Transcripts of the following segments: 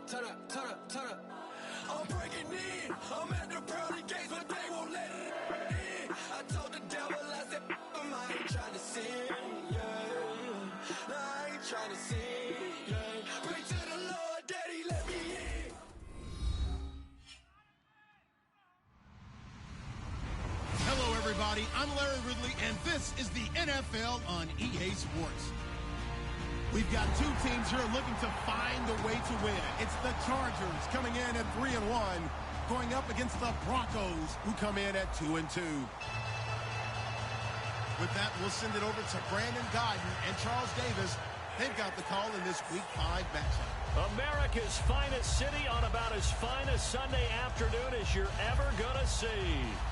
turn up. I'm breaking in. I'm at the pearly gates, but they won't let it in. I told the devil, I said, I ain't trying to sin, yeah. No, I ain't trying to sin, yeah. Pray to the Lord, Daddy, let me in. Hello, everybody. I'm Larry Ridley, and this is the NFL on EA Sports. We've got two teams here looking to find a way to win. It's the Chargers coming in at 3-1, going up against the Broncos, who come in at 2-2. With that, we'll send it over to Brandon Gaudin and Charles Davis. They've got the call in this Week 5 matchup. America's finest city on about as fine a Sunday afternoon as you're ever going to see.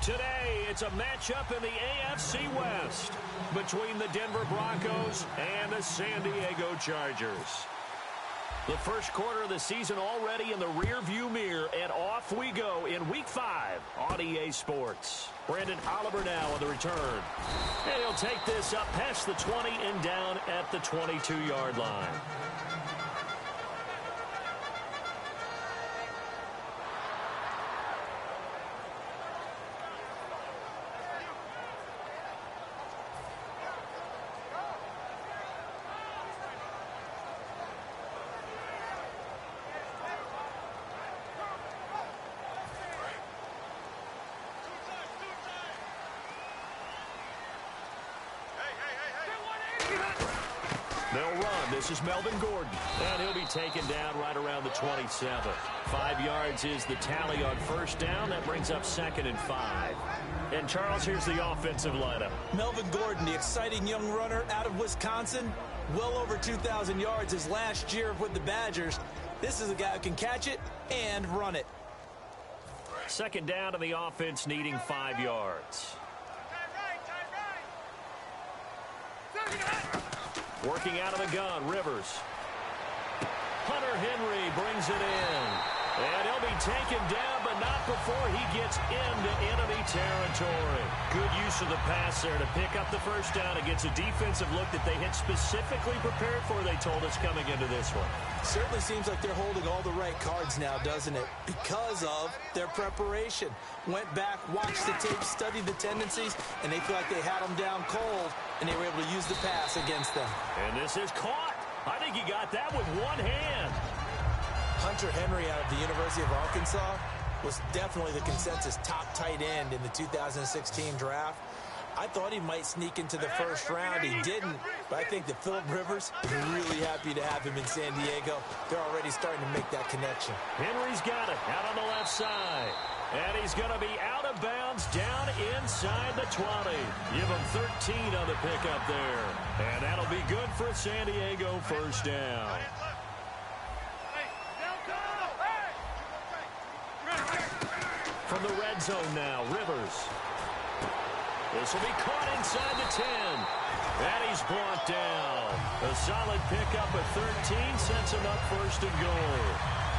Today, it's a matchup in the AFC West between the Denver Broncos and the San Diego Chargers. The first quarter of the season already in the rearview mirror, and off we go in Week 5 on EA Sports. Brandon Oliver now on the return. And he'll take this up past the 20 and down at the 22-yard line. They'll run. This is Melvin Gordon. And he'll be taken down right around the 27. 5 yards is the tally on first down. That brings up 2nd and 5. And, Charles, here's the offensive lineup. Melvin Gordon, the exciting young runner out of Wisconsin. Well over 2,000 yards his last year with the Badgers. This is a guy who can catch it and run it. 2nd down to the offense, needing 5 yards. Working out of the gun, Rivers. Hunter Henry brings it in. And he'll be taken down, but not before he gets into enemy territory. Good use of the pass there to pick up the first down against a defensive look that they had specifically prepared for, they told us, coming into this one. Certainly seems like they're holding all the right cards now, doesn't it? Because of their preparation. Went back, watched the tape, studied the tendencies, and they feel like they had them down cold, and they were able to use the pass against them. And this is caught. I think he got that with one hand. Hunter Henry out of the University of Arkansas was definitely the consensus top tight end in the 2016 draft. I thought he might sneak into the first round. He didn't, but I think that Phillip Rivers is really happy to have him in San Diego. They're already starting to make that connection. Henry's got it out on the left side. And he's going to be out of bounds down inside the 20. Give him 13 on the pickup there. And that'll be good for San Diego, first down. From the red zone now, Rivers. This will be caught inside the 10. And he's brought down. A solid pickup of 13 sets him up first and goal.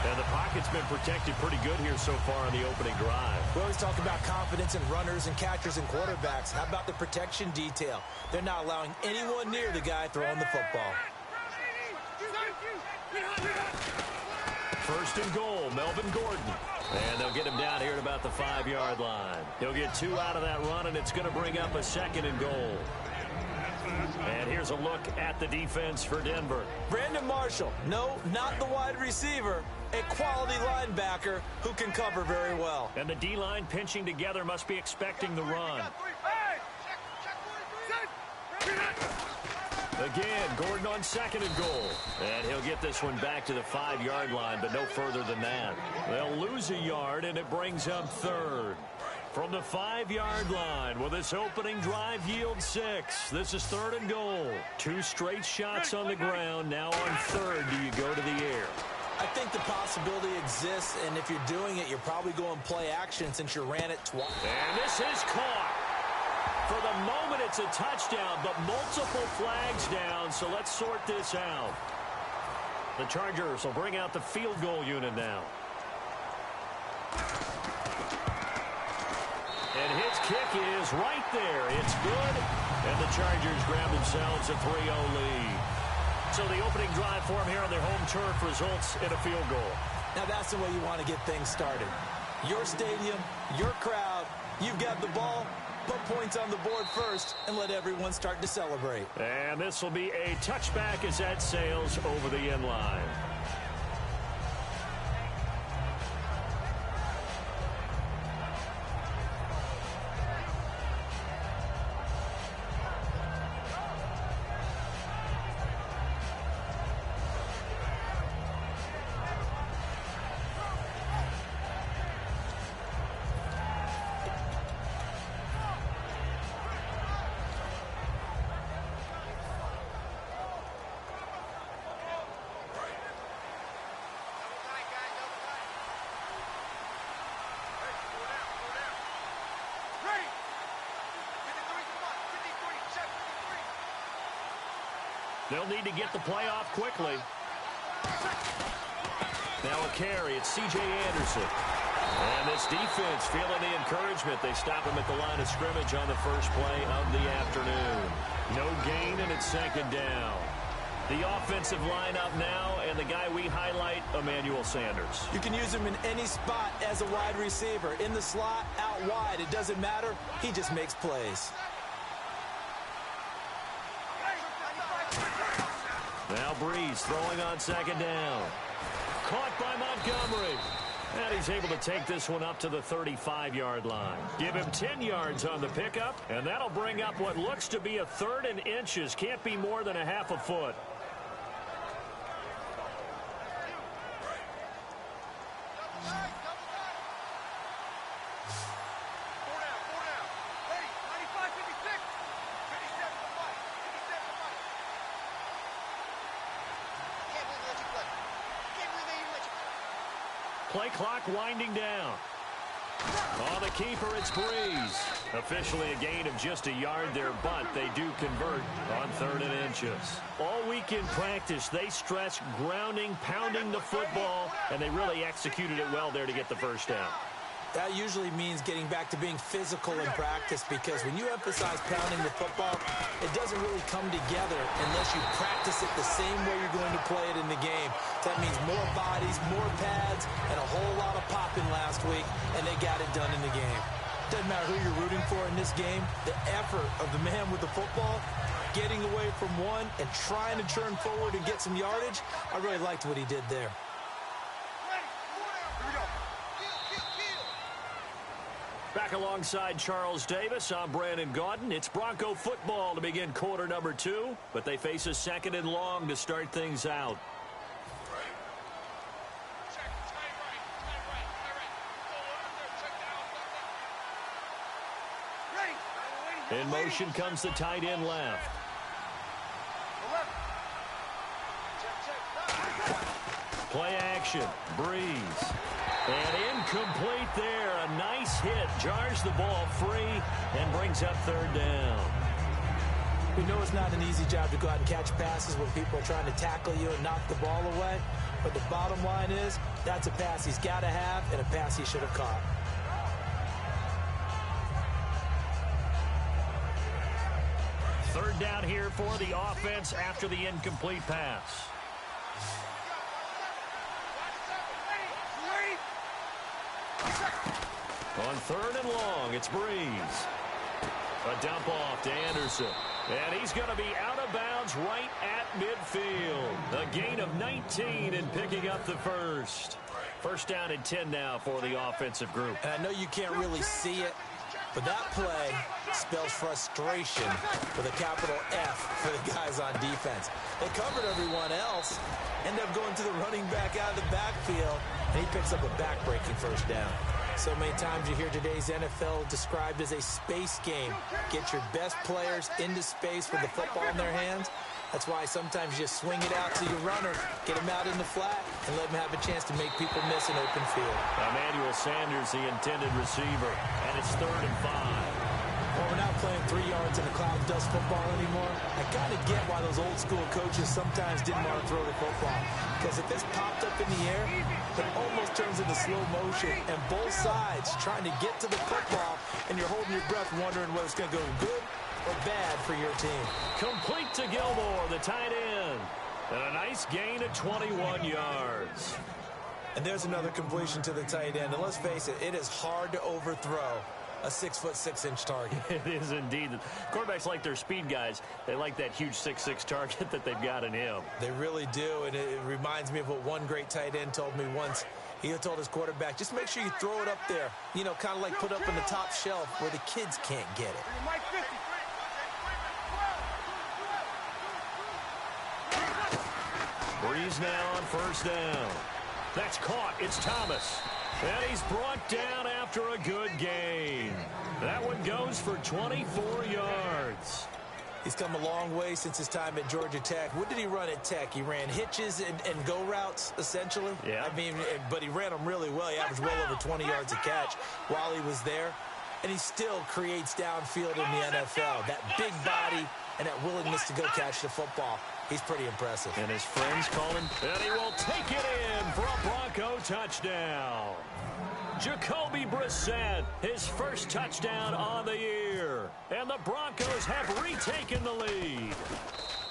And the pocket's been protected pretty good here so far on the opening drive. We always talk about confidence in runners and catchers and quarterbacks. How about the protection detail? They're not allowing anyone near the guy throwing the football. First and goal, Melvin Gordon. And they'll get him down here at about the 5-yard line. He'll get 2 out of that run, and it's going to bring up a 2nd and goal. And here's a look at the defense for Denver. Brandon Marshall, no, not the wide receiver, a quality linebacker who can cover very well. And the D-line pinching together must be expecting the run. Again, Gordon on 2nd and goal. And he'll get this one back to the 5-yard line, but no further than that. They'll lose a yard, and it brings up 3rd. From the 5-yard line, will this opening drive yield 6? This is 3rd and goal. 2 straight shots on the ground. Now on 3rd, do you go to the air? I think the possibility exists, and if you're doing it, you're probably going play action since you ran it twice. And this is caught. For the moment, it's a touchdown, but multiple flags down, so let's sort this out. The Chargers will bring out the field goal unit now. And his kick is right there. It's good. And the Chargers grab themselves a 3-0 lead. So the opening drive for them here on their home turf results in a field goal. Now that's the way you want to get things started. Your stadium, your crowd, you've got the ball, put points on the board first, and let everyone start to celebrate. And this will be a touchback as that sails over the end line. They'll need to get the play off quickly. Now a carry. It's C.J. Anderson. And this defense feeling the encouragement. They stop him at the line of scrimmage on the first play of the afternoon. No gain, and it's second down. The offensive lineup now, and the guy we highlight, Emmanuel Sanders. You can use him in any spot as a wide receiver. In the slot, out wide. It doesn't matter. He just makes plays. Now Breeze throwing on second down. Caught by Montgomery. And he's able to take this one up to the 35-yard line. Give him 10 yards on the pickup, and that'll bring up what looks to be a third and inches. Can't be more than a half a foot. Play clock winding down. On the keeper, it's Breeze. Officially a gain of just a yard there, but they do convert on third and inches. All week in practice, they stress grounding, pounding the football, and they really executed it well there to get the first down. That usually means getting back to being physical in practice, because when you emphasize pounding the football, it doesn't really come together unless you practice it the same way you're going to play it in the game. That means more bodies, more pads, and a whole lot of popping last week, and they got it done in the game. Doesn't matter who you're rooting for in this game, the effort of the man with the football, getting away from one and trying to turn forward and get some yardage, I really liked what he did there. Back alongside Charles Davis, I'm Brandon Gaudin. It's Bronco football to begin quarter number 2, but they face a second and long to start things out. In motion comes the tight end left. Play action, Breeze. And incomplete there. A nice hit. Jars the ball free and brings up third down. We know it's not an easy job to go out and catch passes when people are trying to tackle you and knock the ball away. But the bottom line is, that's a pass he's got to have and a pass he should have caught. Third down here for the offense after the incomplete pass. On third and long, it's Breeze. A dump off to Anderson. And he's going to be out of bounds right at midfield. A gain of 19 and picking up the first. First down and 10 now for the offensive group. And I know you can't really see it, but that play spells frustration with a capital F for the guys on defense. They covered everyone else, end up going to the running back out of the backfield, and he picks up a back-breaking first down. So many times you hear today's NFL described as a space game. Get your best players into space with the football in their hands. That's why sometimes you just swing it out to your runner, get him out in the flat, and let him have a chance to make people miss an open field. Emmanuel Sanders, the intended receiver, and it's 3rd and 5. Well, we're not playing 3 yards in a cloud of dust football anymore. I kind of get why those old school coaches sometimes didn't want to throw the football. Because if it's popped up in the air, it almost turns into slow motion. And both sides trying to get to the football, and you're holding your breath wondering whether it's going to go good or bad for your team. Complete to Gilmore, the tight end. And a nice gain of 21 yards. And there's another completion to the tight end. And let's face it, it is hard to overthrow a 6'6" target. It is indeed. Quarterbacks like their speed guys. They like that huge 6'6" target that they've got in him. They really do, and it reminds me of what one great tight end told me once. He told his quarterback, just make sure you throw it up there, you know, kind of like put up in the top shelf where the kids can't get it. Breeze now on first down. That's caught. It's Thomas. And he's brought down after a good gain. That one goes for 24 yards. He's come a long way since his time at Georgia Tech. What did he run at Tech? He ran hitches and go routes, essentially. Yeah. I mean, but he ran them really well. He averaged well over 20 yards a catch while he was there. And he still creates downfield in the NFL. That big body and that willingness to go catch the football. He's pretty impressive. And his friends call him, and he will take it in for a Bronco touchdown. Jacoby Brissett, his first touchdown on the year. And the Broncos have retaken the lead.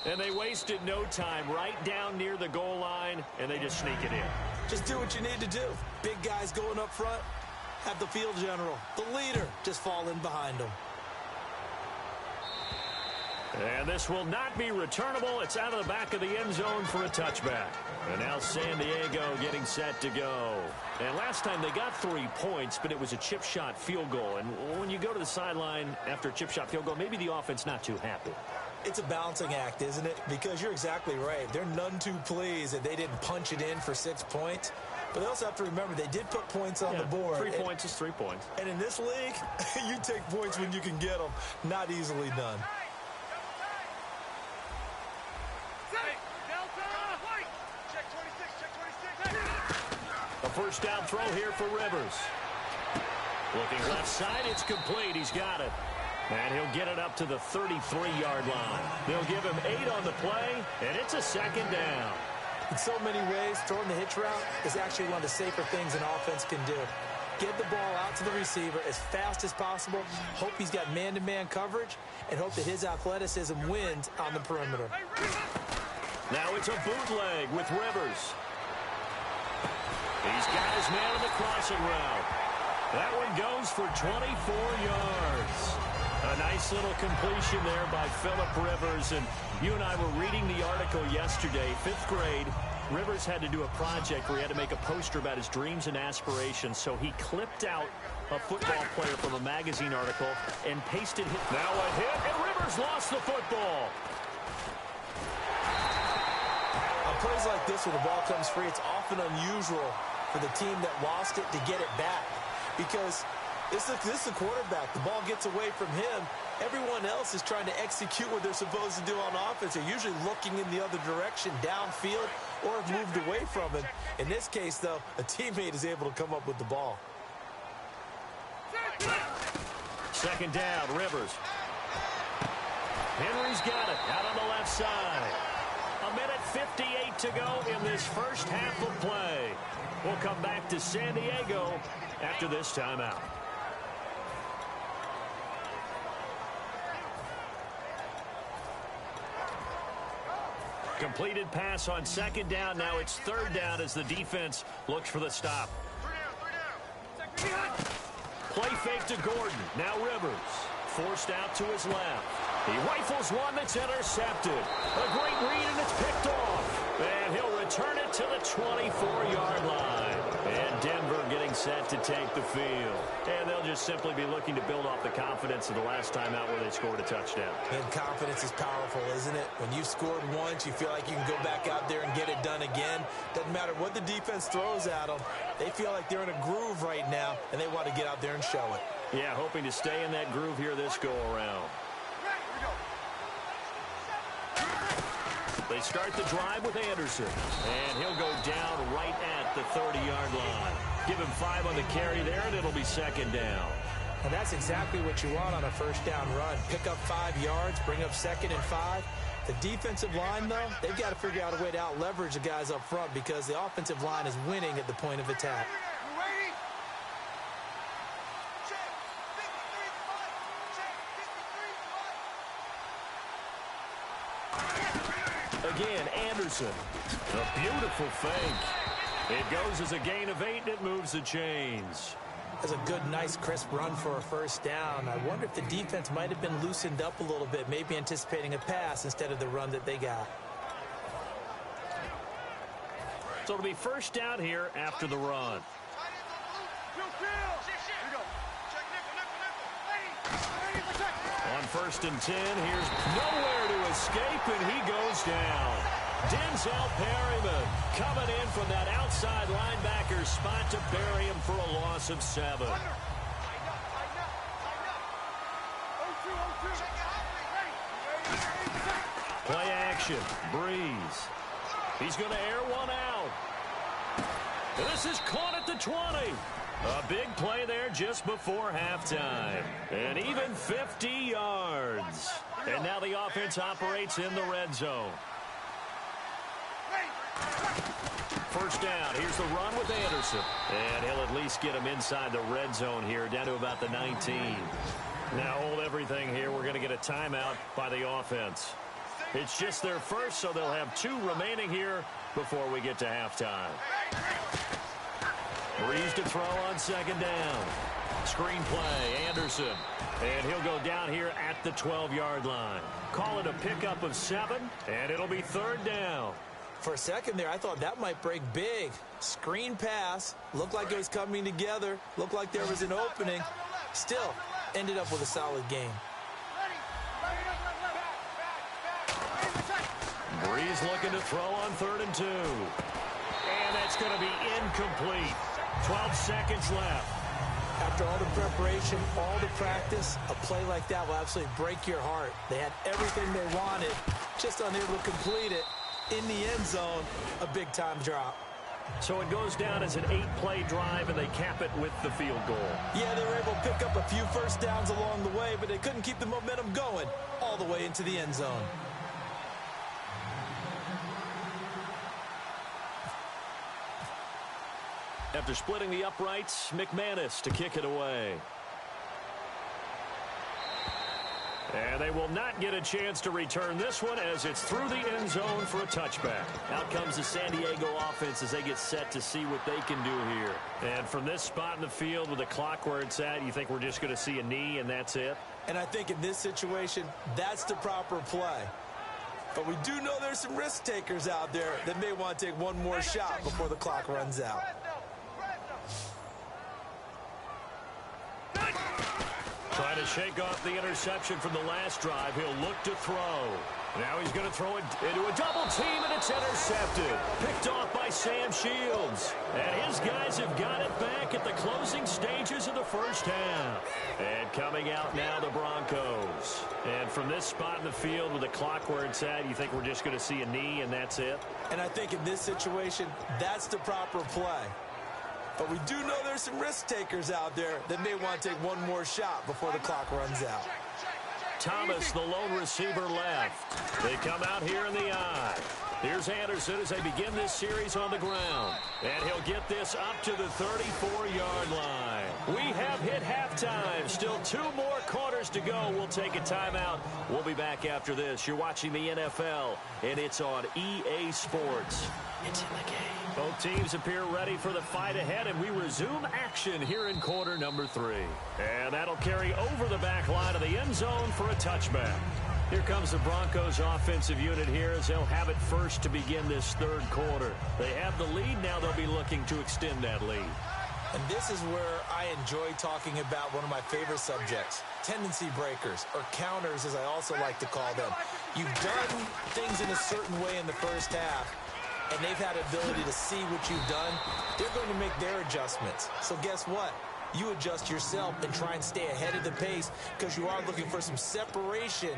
And they wasted no time right down near the goal line, and they just sneak it in. Just do what you need to do. Big guys going up front, have the field general, the leader, just fall in behind them. And this will not be returnable. It's out of the back of the end zone for a touchback. And now San Diego getting set to go. And last time they got 3 points, but it was a chip shot field goal. And when you go to the sideline after a chip shot field goal, maybe the offense not too happy. It's a balancing act, isn't it? Because you're exactly right. They're none too pleased that they didn't punch it in for 6 points. But they also have to remember they did put points on the board. 3 points is 3 points. And in this league, you take points when you can get them. Not easily done. A first down throw here for Rivers. Looking left side, it's complete. He's got it. And he'll get it up to the 33-yard line. They'll give him 8 on the play, and it's a second down. In so many ways, throwing the hitch route is actually one of the safer things an offense can do. Get the ball out to the receiver as fast as possible, hope he's got man-to-man coverage, and hope that his athleticism wins on the perimeter. Now it's a bootleg with Rivers. He's got his man on the crossing route. That one goes for 24 yards. A nice little completion there by Phillip Rivers. And you and I were reading the article yesterday, 5th grade. Rivers had to do a project where he had to make a poster about his dreams and aspirations. So he clipped out a football player from a magazine article and pasted him. Now a hit, and Rivers lost the football. On plays like this, when the ball comes free, it's often unusual for the team that lost it to get it back. Because this is the quarterback. The ball gets away from him. Everyone else is trying to execute what they're supposed to do on offense. They're usually looking in the other direction, downfield, or have moved away from him. In this case, though, a teammate is able to come up with the ball. Second down, Rivers. Henry's got it out on the left side. 1:58 to go in this first half of play. We'll come back to San Diego after this timeout. Completed pass on second down. Now it's third down as the defense looks for the stop. Play fake to Gordon. Now Rivers. Forced out to his left. He rifles one that's intercepted. A great read, and it's picked off. And he'll return it to the 24-yard line. And Denver getting set to take the field. And they'll just simply be looking to build off the confidence of the last time out where they scored a touchdown. And confidence is powerful, isn't it? When you've scored once, you feel like you can go back out there and get it done again. Doesn't matter what the defense throws at them. They feel like they're in a groove right now, and they want to get out there and show it. Yeah, hoping to stay in that groove here this go-around. They start the drive with Anderson, and he'll go down right at the 30-yard line. Give him 5 on the carry there, and it'll be second down. And that's exactly what you want on a first down run. Pick up 5 yards, bring up second and 5. The defensive line, though, they've got to figure out a way to out-leverage the guys up front because the offensive line is winning at the point of attack. Again, Anderson. A beautiful fake. It goes as a gain of 8, and it moves the chains. That's a good, nice, crisp run for a first down. I wonder if the defense might have been loosened up a little bit, maybe anticipating a pass instead of the run that they got. So it'll be first down here after the run. On 1st and 10, here's nowhere to escape, and he goes down. Denzel Perryman coming in from that outside linebacker spot to bury him for a loss of 7. Play action. Breeze. He's going to air one out. And this is caught at the 20. A big play there just before halftime. And even 50 yards. And now the offense operates in the red zone. First down. Here's the run with Anderson. And he'll at least get him inside the red zone here, down to about the 19. Now hold everything here. We're going to get a timeout by the offense. It's just their first, so they'll have 2 remaining here before we get to halftime. Breeze to throw on 2nd down. Screen play, Anderson. And he'll go down here at the 12-yard line. Call it a pickup of 7, and it'll be 3rd down. For a second there, I thought that might break big. Screen pass. Looked like it was coming together. Looked like there was an opening. Still, ended up with a solid game. Breeze looking to throw on 3rd and 2. And that's going to be incomplete. 12 seconds left. After all the preparation, all the practice, a play like that will absolutely break your heart. They had everything they wanted, just unable to complete it. In the end zone, a big-time drop. So it goes down as an 8-play drive, and they cap it with the field goal. Yeah, they were able to pick up a few first downs along the way, but they couldn't keep the momentum going all the way into the end zone. After splitting the uprights, McManus to kick it away. And they will not get a chance to return this one as it's through the end zone for a touchback. Out comes the San Diego offense as they get set to see what they can do here. And from this spot in the field with the clock where it's at, you think we're just going to see a knee and that's it? And I think in this situation, that's the proper play. But we do know there's some risk takers out there that may want to take one more shot before the clock runs out. Trying to shake off the interception from the last drive. He'll look to throw. Now he's going to throw it into a double team, and it's intercepted. Picked off by Sam Shields. And his guys have got it back at the closing stages of the first half. And coming out now, the Broncos. And from this spot in the field with the clock where it's at, you think we're just going to see a knee and that's it? And I think in this situation, that's the proper play. But we do know there's some risk takers out there that may want to take one more shot before the clock runs out. Thomas, the lone receiver, left. They come out here in the I. Here's Anderson as they begin this series on the ground. And he'll get this up to the 34-yard line. We have hit halftime. Still 2 more quarters to go. We'll take a timeout. We'll be back after this. You're watching the NFL, and it's on EA Sports. It's in the game. Both teams appear ready for the fight ahead, and we resume action here in quarter number 3. And that'll carry over the back line of the end zone for a touchback. Here comes the Broncos offensive unit here as they'll have it first to begin this 3rd quarter. They have the lead. Now they'll be looking to extend that lead. And this is where I enjoy talking about one of my favorite subjects, tendency breakers, or counters as I also like to call them. You've done things in a certain way in the first half, and they've had ability to see what you've done. They're going to make their adjustments. So guess what? You adjust yourself and try and stay ahead of the pace because you are looking for some separation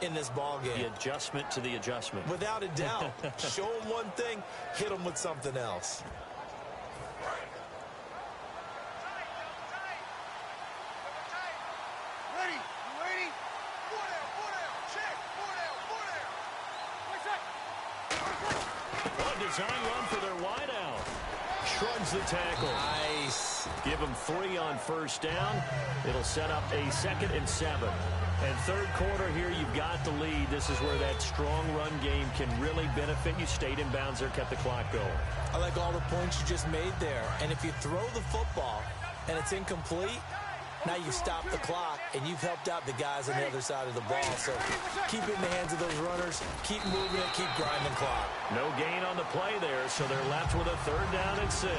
in this ball game. The adjustment to the adjustment. Without a doubt. Show them one thing, hit them with something else. Design run for their wideout. shrugs the tackle. Nice. Give him 3 on first down. It'll set up a 2nd and 7. And third quarter here, you've got the lead. This is where that strong run game can really benefit you. Stayed in bounds there, kept the clock going. I like all the points you just made there. And if you throw the football and it's incomplete, now you've stopped the clock and you've helped out the guys on the other side of the ball. So keep it in the hands of those runners. Keep moving it. Keep grinding clock. No gain on the play there, so they're left with a 3rd down and 6.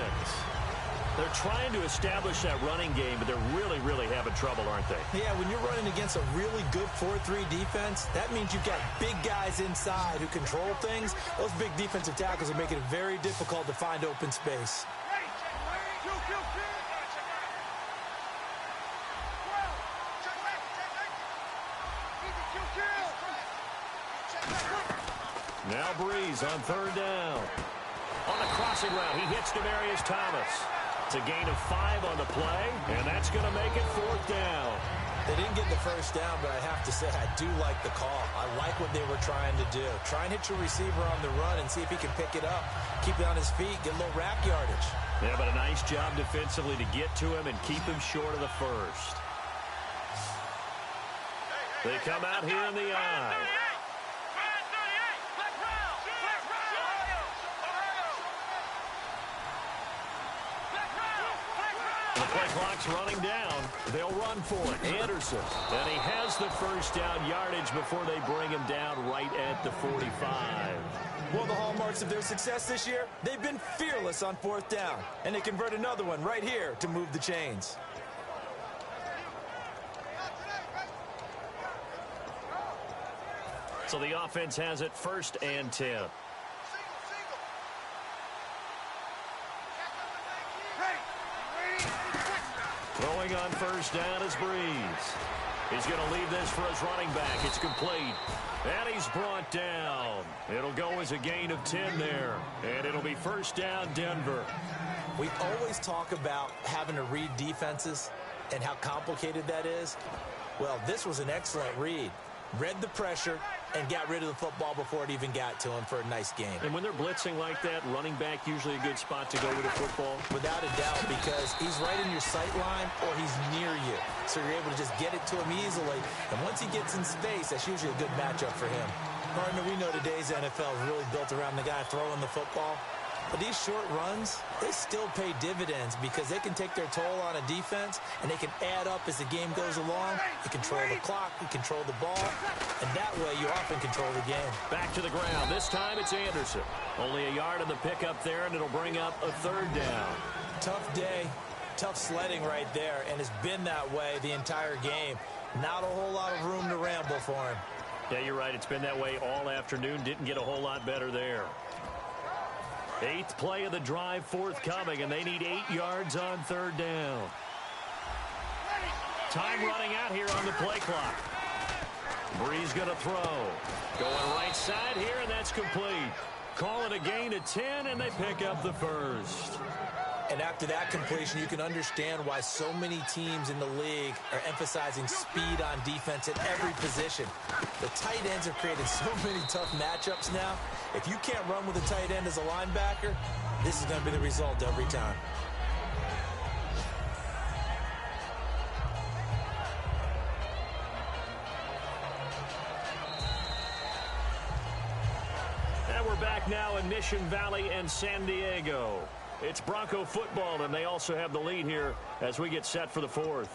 They're trying to establish that running game, but they're really, really having trouble, aren't they? Yeah, when you're running against a really good 4-3 defense, that means you've got big guys inside who control things. Those big defensive tackles are making it very difficult to find open space. Now Breeze on 3rd down. On the crossing route, he hits Demaryius Thomas. It's a gain of 5 on the play, and that's going to make it 4th down. They didn't get the first down, but I have to say I do like the call. I like what they were trying to do. Try and hit your receiver on the run and see if he can pick it up. Keep it on his feet, get a little rack yardage. Yeah, but a nice job defensively to get to him and keep him short of the first. They come out here in the eye. The play clock's running down. They'll run for it. Anderson. And he has the first down yardage before they bring him down right at the 45. One of the hallmarks of their success this year, they've been fearless on 4th down. And they convert another one right here to move the chains. So the offense has it 1st and 10. Throwing on first down is Breeze. He's going to leave this for his running back. It's complete. And he's brought down. It'll go as a gain of 10 there. And it'll be 1st down, Denver. We always talk about having to read defenses and how complicated that is. Well, this was an excellent read. Read the pressure and got rid of the football before it even got to him for a nice game. And when they're blitzing like that, running back usually a good spot to go with a football? Without a doubt, because he's right in your sight line or he's near you. So you're able to just get it to him easily. And once he gets in space, that's usually a good matchup for him. Partner, we know today's NFL is really built around the guy throwing the football. But these short runs, they still pay dividends because they can take their toll on a defense and they can add up as the game goes along. You control the clock, you control the ball, and that way you often control the game. Back to the ground. This time it's Anderson. Only a yard on the pickup there, and it'll bring up a 3rd down. Tough day, tough sledding right there, and it's been that way the entire game. Not a whole lot of room to ramble for him. Yeah, you're right. It's been that way all afternoon. Didn't get a whole lot better there. 8th play of the drive forthcoming, and they need 8 yards on 3rd down. Time running out here on the play clock. Breeze going to throw. Going right side here, and that's complete. Call it a gain of 10, and they pick up the first. And after that completion, you can understand why so many teams in the league are emphasizing speed on defense at every position. The tight ends have created so many tough matchups now. If you can't run with a tight end as a linebacker, this is going to be the result every time. And we're back now in Mission Valley and San Diego. It's Bronco football, and they also have the lead here as we get set for the 4th.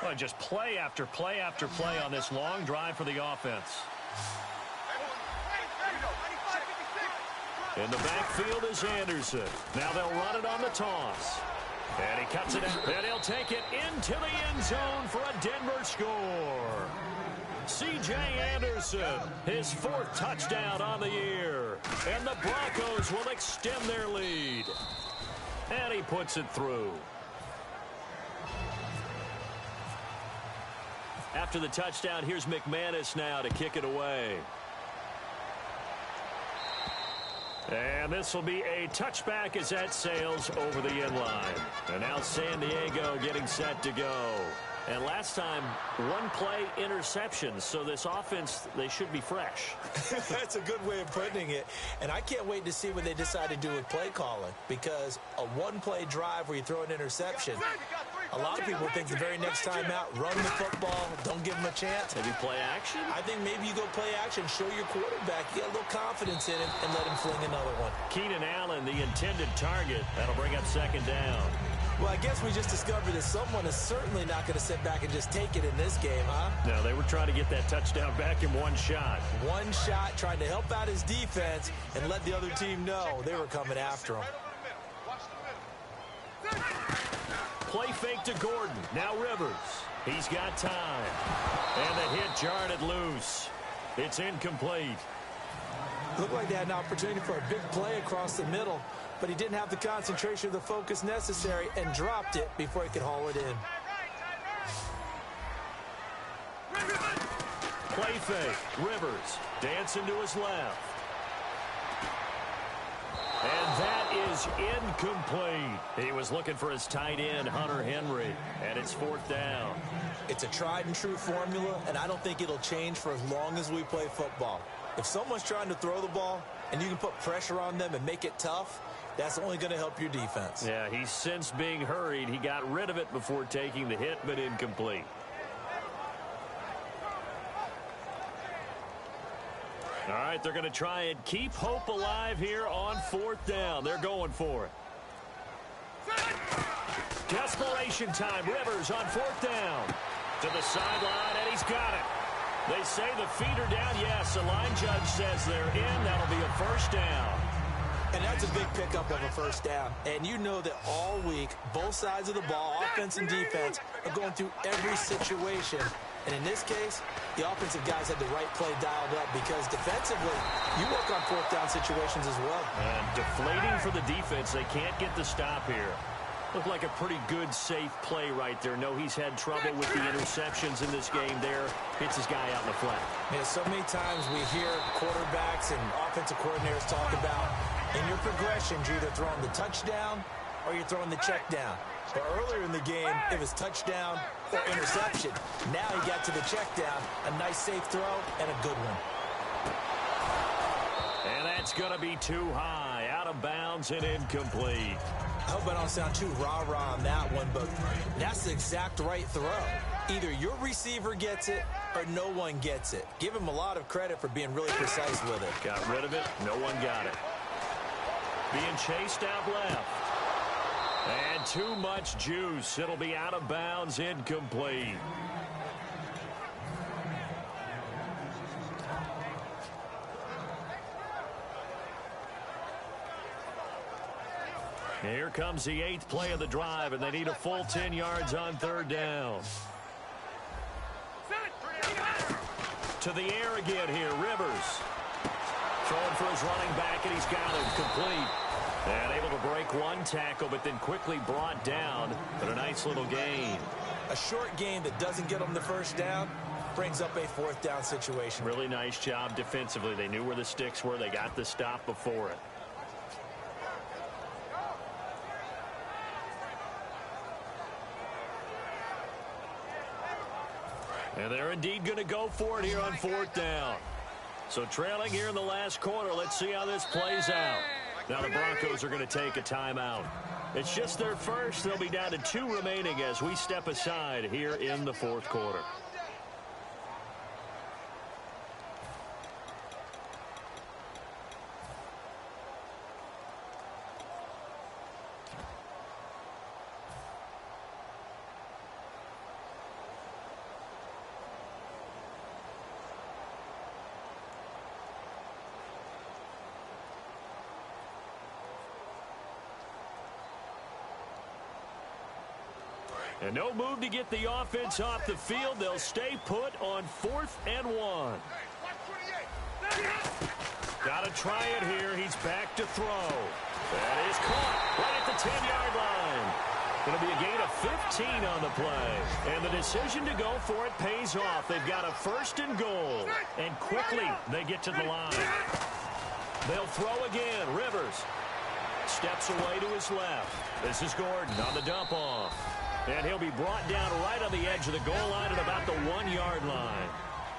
Well, just play after play after play on this long drive for the offense. In the backfield is Anderson. Now they'll run it on the toss. And he cuts it out, and he'll take it into the end zone for a Denver score. C.J. Anderson, his 4th touchdown on the year. And the Broncos will extend their lead. And he puts it through. After the touchdown, here's McManus now to kick it away. And this will be a touchback as that sails over the end line. And now San Diego getting set to go. And last time, one play interceptions. So this offense, they should be fresh. That's a good way of putting it. And I can't wait to see what they decide to do with play calling. Because a one-play drive where you throw an interception, a lot of people think the very next time out, run the football, don't give them a chance. Maybe play action? I think maybe you go play action, show your quarterback, you get a little confidence in him, and let him fling another one. Keenan Allen, the intended target. That'll bring up second down. Well, I guess we just discovered that someone is certainly not going to sit back and just take it in this game, huh? No, they were trying to get that touchdown back in one shot. One shot, trying to help out his defense and let the other team know they were coming after him. Play fake to Gordon. Now Rivers. He's got time. And the hit jarred it loose. It's incomplete. Looked like they had an opportunity for a big play across the middle, but he didn't have the concentration or the focus necessary and dropped it before he could haul it in. Play fake. Rivers dancing to his left. And that is incomplete. He was looking for his tight end, Hunter Henry, and it's fourth down. It's a tried and true formula, and I don't think it'll change for as long as we play football. If someone's trying to throw the ball and you can put pressure on them and make it tough, that's only going to help your defense. Yeah, he's since being hurried. He got rid of it before taking the hit, but incomplete. All right, they're going to try and keep hope alive here on fourth down. They're going for it. Desperation time. Rivers on fourth down. To the sideline, and he's got it. They say the feet are down. Yes, the line judge says they're in. That'll be a first down. And that's a big pickup of a first down. And you know that all week, both sides of the ball, offense and defense, are going through every situation. And in this case, the offensive guys had the right play dialed up because defensively, you work on fourth down situations as well. And deflating for the defense. They can't get the stop here. Looked like a pretty good, safe play right there. No, he's had trouble with the interceptions in this game there. Hits his guy out in the flat. Yeah, so many times we hear quarterbacks and offensive coordinators talk about in your progressions, you're either throwing the touchdown or you're throwing the check down. But earlier in the game, it was touchdown or interception. Now he got to the check down, a nice safe throw, and a good one. And that's going to be too high, out of bounds and incomplete. I hope I don't sound too rah-rah on that one, but that's the exact right throw. Either your receiver gets it or no one gets it. Give him a lot of credit for being really precise with it. Got rid of it. No one got it. Being chased out left. And too much juice. It'll be out of bounds, incomplete. Here comes the 8th play of the drive, and they need a full 10 yards on third down. To the air again here, Rivers. Throwing for his running back, and he's got it complete. And able to break one tackle, but then quickly brought down. But a nice little gain. A short gain that doesn't get them the first down brings up a fourth down situation. Really nice job defensively. They knew where the sticks were. They got the stop before it. And they're indeed going to go for it here on fourth down. So trailing here in the last quarter. Let's see how this plays out. Now the Broncos are going to take a timeout. It's just their first. They'll be down to 2 remaining as we step aside here in the fourth quarter. And no move to get the offense off the field. They'll stay put on 4th and 1. Got to try it here. He's back to throw. That is caught right at the 10-yard line. Going to be a gain of 15 on the play. And the decision to go for it pays off. They've got a 1st and goal. And quickly they get to the line. They'll throw again. Rivers steps away to his left. This is Gordon on the dump off. And he'll be brought down right on the edge of the goal line at about the 1-yard line.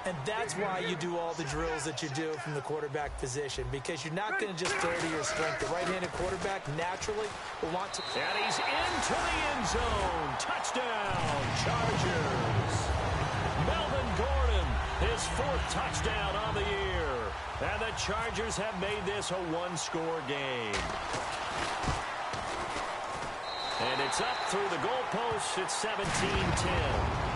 And that's why you do all the drills that you do from the quarterback position, because you're not going to just throw to your strength. The right-handed quarterback naturally will want to. And he's into the end zone. Touchdown, Chargers. Melvin Gordon, his 4th touchdown on the year. And the Chargers have made this a 1-score game. And it's up through the goalposts. It's 17-10.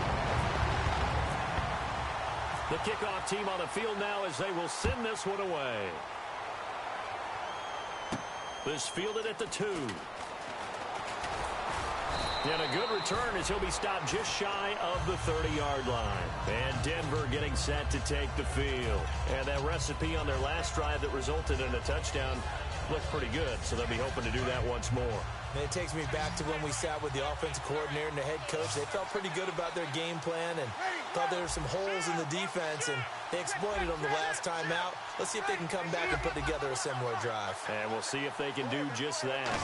The kickoff team on the field now as they will send this one away. This fielded at the 2. And a good return as he'll be stopped just shy of the 30-yard line. And Denver getting set to take the field. And that recipe on their last drive that resulted in a touchdown looked pretty good, so they'll be hoping to do that once more. And it takes me back to when we sat with the offensive coordinator and the head coach. They felt pretty good about their game plan and thought there were some holes in the defense, and they exploited them the last time out. Let's see if they can come back and put together a similar drive. And we'll see if they can do just that.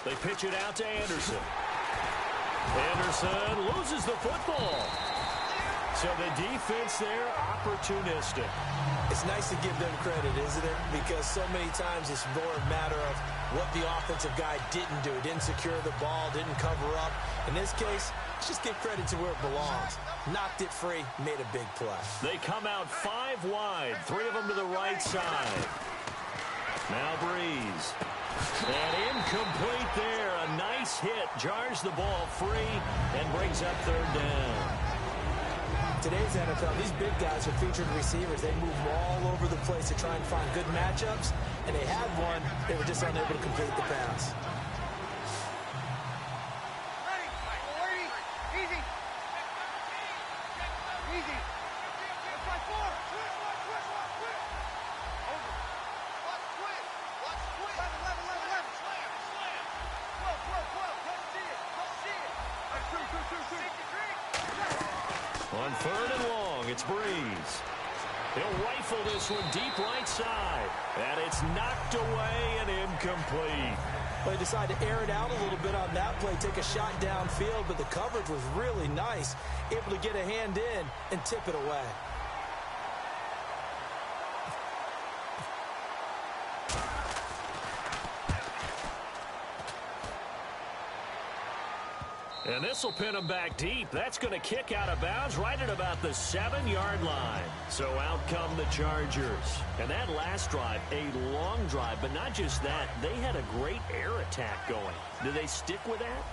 They pitch it out to Anderson. Anderson loses the football. So the defense there, opportunistic. It's nice to give them credit, isn't it? Because so many times it's more a matter of what the offensive guy didn't do. Didn't secure the ball, didn't cover up. In this case, let's just give credit to where it belongs. Knocked it free, made a big play. They come out 5 wide, 3 of them to the right side. Now Breeze. And incomplete there. A nice hit. Jars the ball free and brings up 3rd down. Today's NFL, these big guys are featured receivers. They move all over the place to try and find good matchups, and they had one. They were just unable to complete the pass. On 3rd and long, it's Breeze. He'll rifle this one deep right side. And it's knocked away and incomplete. Well, he decided to air it out a little bit on that play, take a shot downfield, but the coverage was really nice. Able to get a hand in and tip it away. And this will pin him back deep. That's going to kick out of bounds right at about the 7-yard line. So out come the Chargers. And that last drive, a long drive, but not just that. They had a great air attack going. Do they stick with that?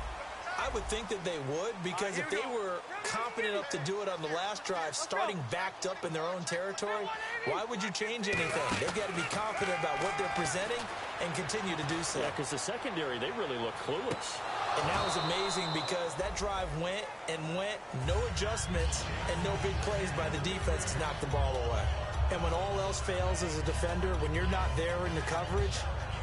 I would think that they would, because if they were confident enough to do it on the last drive, starting backed up in their own territory, why would you change anything? They've got to be confident about what they're presenting and continue to do so. Yeah, because the secondary, they really look clueless. And that was amazing because that drive went and went, no adjustments and no big plays by the defense to knock the ball away. And when all else fails as a defender, when you're not there in the coverage,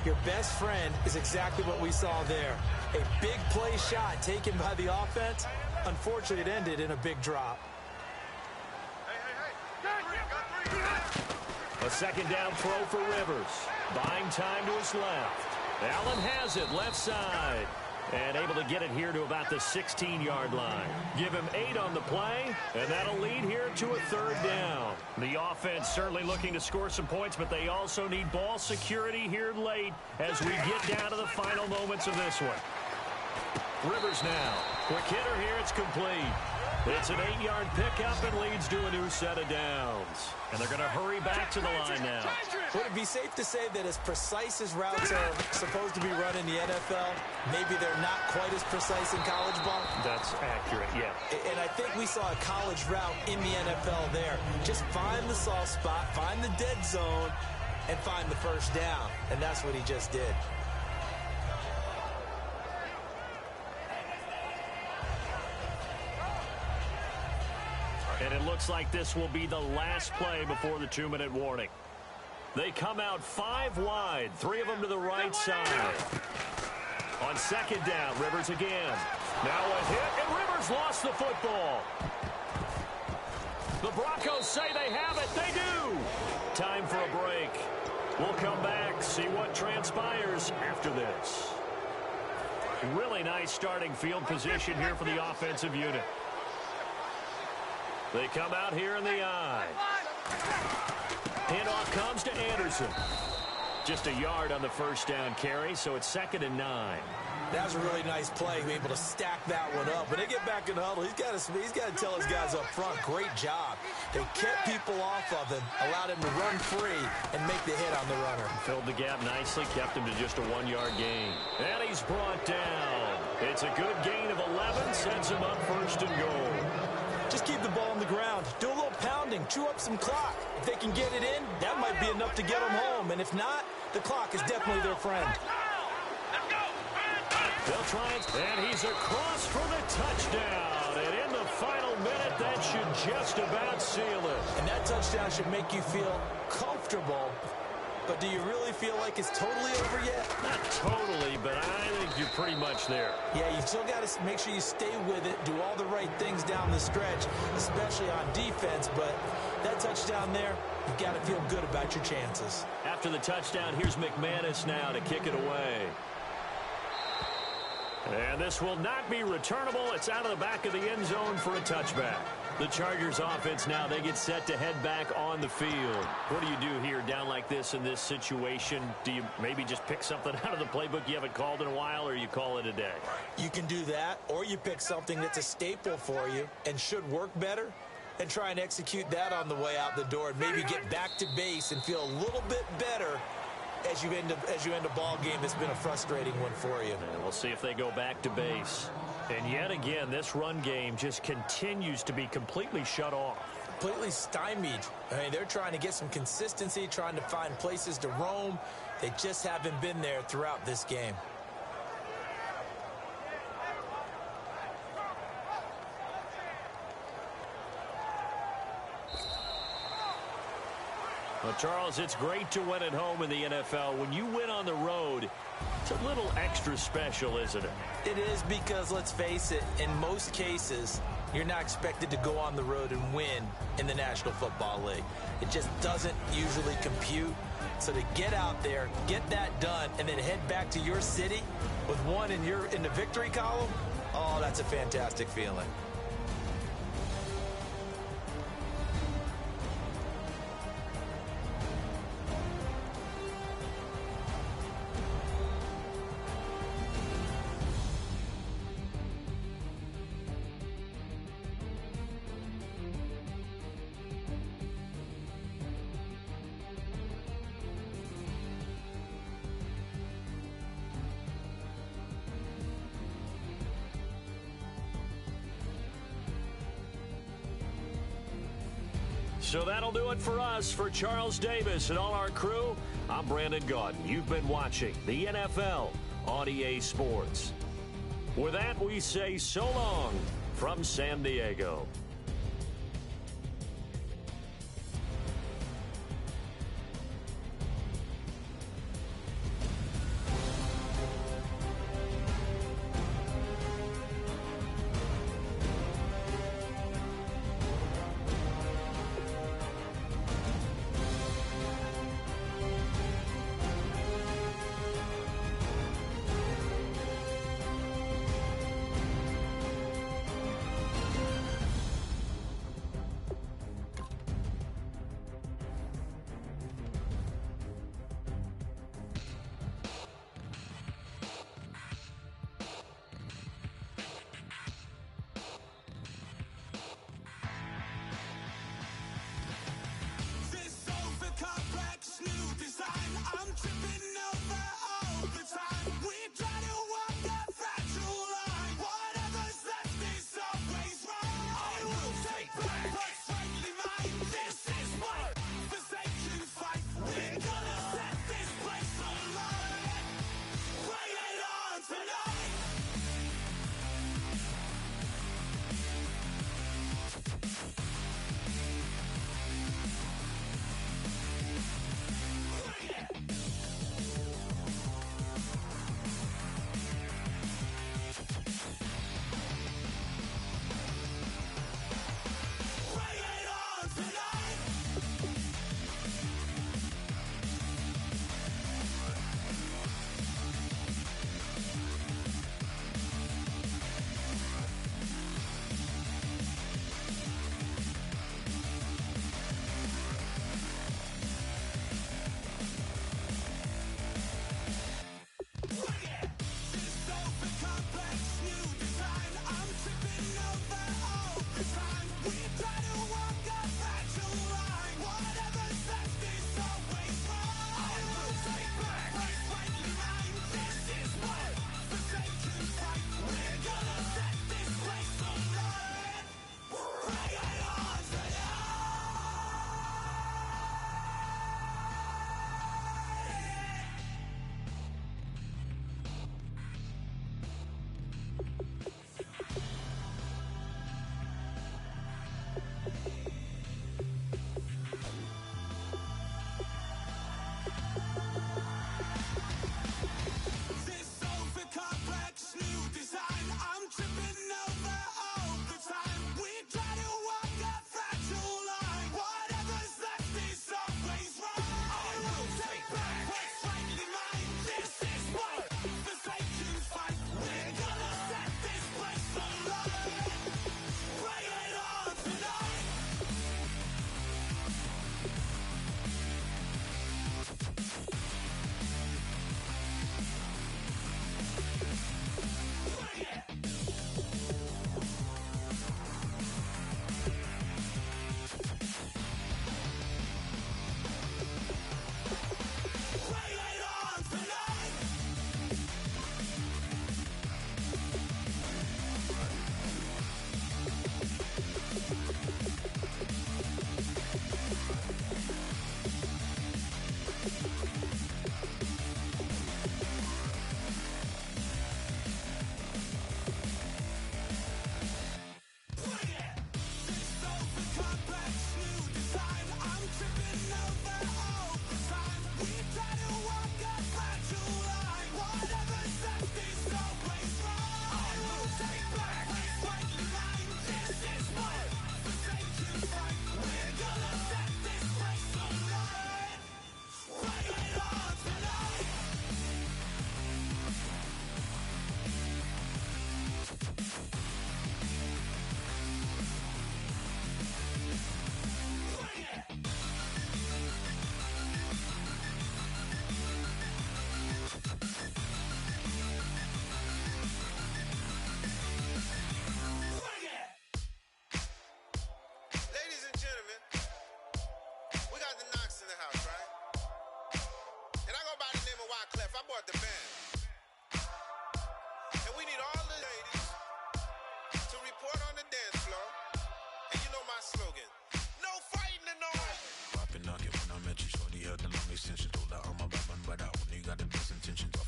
your best friend is exactly what we saw there. A big play shot taken by the offense. Unfortunately, it ended in a big drop. A 2nd down throw for Rivers. Buying time to his left. Allen has it left side. And able to get it here to about the 16-yard line. Give him 8 on the play, and that'll lead here to a 3rd down. The offense certainly looking to score some points, but they also need ball security here late as we get down to the final moments of this one. Rivers now. Quick hitter here, it's complete. It's an 8-yard pickup and leads to a new set of downs. And they're going to hurry back to the line now. Would it be safe to say that as precise as routes are supposed to be run in the NFL, maybe they're not quite as precise in college ball? That's accurate, yeah. And I think we saw a college route in the NFL there. Just find the soft spot, find the dead zone, and find the 1st down. And that's what he just did. And it looks like this will be the last play before the 2-minute warning. They come out 5 wide, 3 of them to the right side. On 2nd down, Rivers again. Now a hit, and Rivers lost the football. The Broncos say they have it. They do. Time for a break. see what transpires after this. Really nice starting field position here for the offensive unit. They come out here in the eye. Handoff comes to Anderson. Just a yard on the first down carry, so it's 2nd and 9. That was a really nice play, being able to stack that one up. When they get back in the huddle, he's got to tell his guys up front, great job. They kept people off of him, allowed him to run free and make the hit on the runner. Filled the gap nicely, kept him to just a 1-yard gain. And he's brought down. It's a good gain of 11, sets him up 1st and goal. Just keep the ball on the ground. Do a little pounding. Chew up some clock. If they can get it in, that might be enough to get them home. And if not, the clock is definitely their friend. They'll try it, and he's across for the touchdown. And in the final minute, that should just about seal it. And that touchdown should make you feel comfortable. But do you really feel like it's totally over yet? Not totally, but I think you're pretty much there. Yeah, you've still got to make sure you stay with it, do all the right things down the stretch, especially on defense. But that touchdown there, you've got to feel good about your chances. After the touchdown, here's McManus now to kick it away. And this will not be returnable. It's out of the back of the end zone for a touchback. The Chargers offense now, they get set to head back on the field. What do you do here down like this in this situation? Do you maybe just pick something out of the playbook you haven't called in a while, or you call it a day? You can do that, or you pick something that's a staple for you and should work better and try and execute that on the way out the door and maybe get back to base and feel a little bit better as you end a ball game that's been a frustrating one for you. And we'll see if they go back to base. And yet again, this run game just continues to be completely shut off. Completely stymied. I mean, they're trying to get some consistency, trying to find places to roam. They just haven't been there throughout this game. Well, Charles, it's great to win at home in the NFL. When you win on the road, it's a little extra special, isn't it? It is, because, let's face it, in most cases, you're not expected to go on the road and win in the National Football League. It just doesn't usually compute. So to get out there, get that done, and then head back to your city with one in the victory column, oh, that's a fantastic feeling. So that'll do it for us. For Charles Davis and all our crew, I'm Brandon Gaudin. You've been watching the NFL on EA Sports. With that, we say so long from San Diego.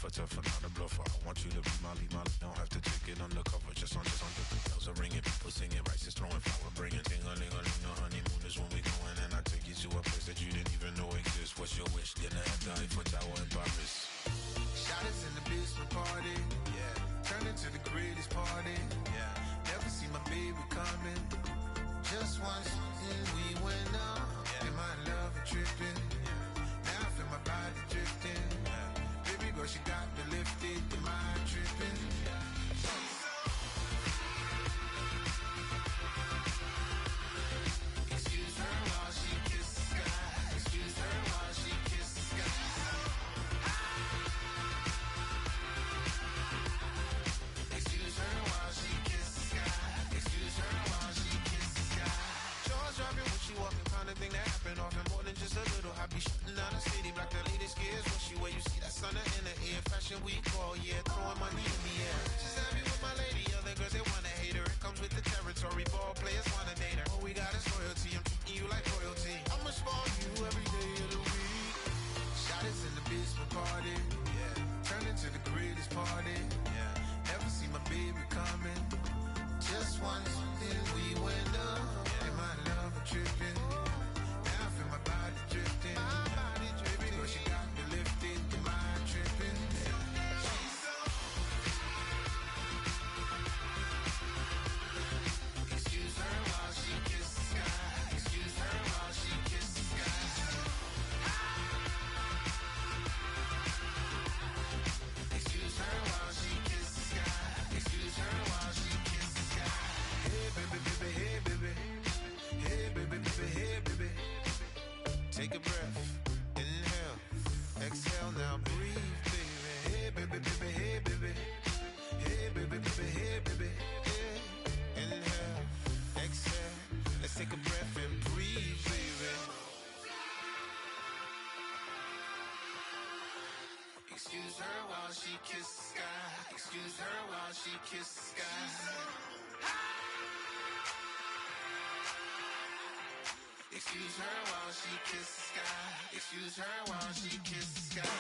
tougher, not a bluffer. I want you to be Molly, don't have to take it undercover. Just on the bells are ringing, people singing, rice is throwing, flower bringing. Ting-a-ling-a-ling, the honeymoon is when we going, and I take you to a place that you didn't even know exists. What's your wish? Dinner at the Eiffel Tower in Paris. Shot us in the basement party, yeah. Turn into the greatest party, yeah. Never see my baby coming. Just once, and we went up, yeah. And my love and tripping, yeah. Now I feel my body drifting, yeah. Baby girl, she got me lifted, the mind tripping, yeah. Excuse her while she kiss the sky. Excuse her while she kiss the sky. Excuse her while she kiss the sky. Excuse her while she kiss the sky. Jaws dropping when she walking, kind of thing that happen often. More than just a little. I be shutting down the city, black the latest gears. When she wear, you see that sun in the air. Fashion week all year, throwing money in the air. She's happy with my lady. Other girls they wanna hate her. It comes with the territory. Ball players wanna date her. All we got is loyalty. I'm treating you like royalty. I'ma spoil you every day of the week. Shot us in the basement party, yeah. Turn into the greatest party, yeah. Never see my baby coming. Just once, then we went up, yeah. And my love was tripping. Now I feel my body drifting. My body dripping. Girl, she got me lifted, the mind tripping. She's so. Excuse her while she kiss the sky. Excuse her while she kiss the sky. Excuse her while she kiss the sky. Excuse her while she kiss the sky. Hey baby, baby, hey baby. Hey baby, baby, hey baby. Take a breath, inhale, exhale, now breathe, baby. Hey baby, baby, hey baby. Hey baby, baby, hey baby. Hey, inhale, exhale. Let's take a breath and breathe, baby. Excuse her while she kiss the sky. Excuse her while she kiss the sky. Excuse her while she kiss the sky. Excuse her while she kiss the sky.